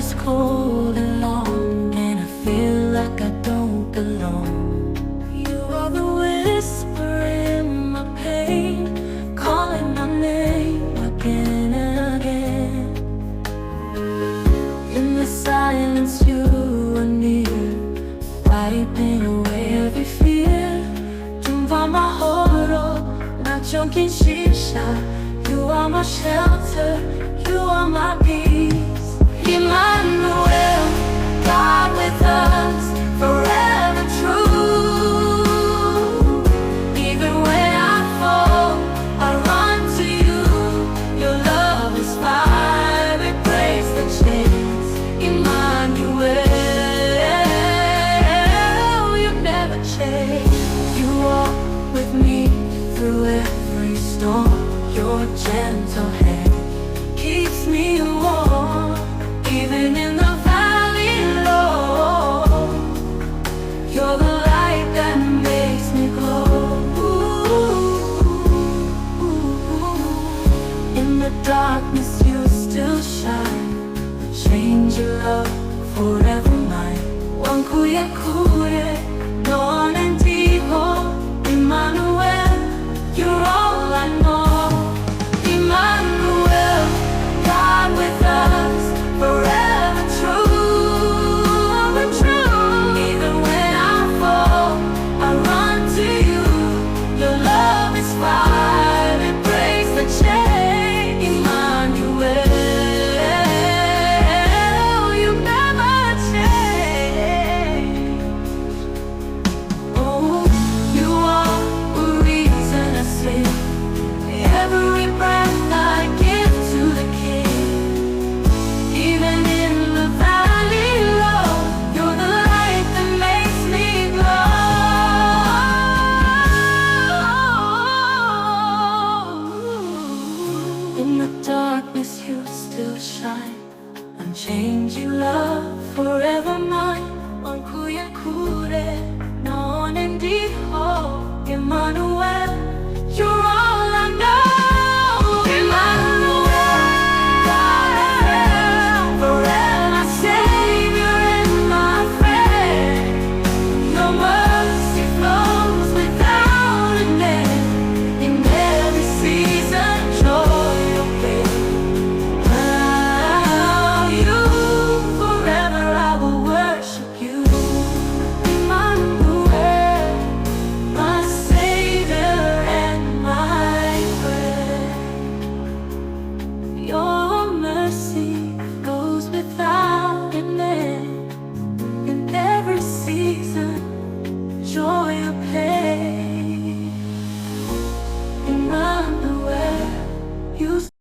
is cold and long, and I feel like I don't belong. You are the whisper in my pain, calling my name again and again. In the silence you are near, wiping away every fear. Tumva mahoro, not joking shisha. You are my shelter, you are my peace. Emmanuel, God with us, forever true. Even when I fall, I run to you. Your love is fire, it breaks the chains. Emmanuel, you never change. You walk with me through every storm. Your gentle hand keeps me warm, even in the valley low. You're the light that makes me glow. In the darkness you still shine. Change your love forever mine. Wankuye kure, no one and Emmanuel, you're all I know. Emmanuel, God with us, forever true, true. Even when I fall, I run to you. Your love is fire, it breaks the chain. Emmanuel, you never change. Oh, you are the reason I sing. Every breath I give to the King. Even in the valley low, you're the light that makes me glow. In the darkness you still shine. Unchanging love, forever mine. Wankuye kure, no one in Emmanuel, you're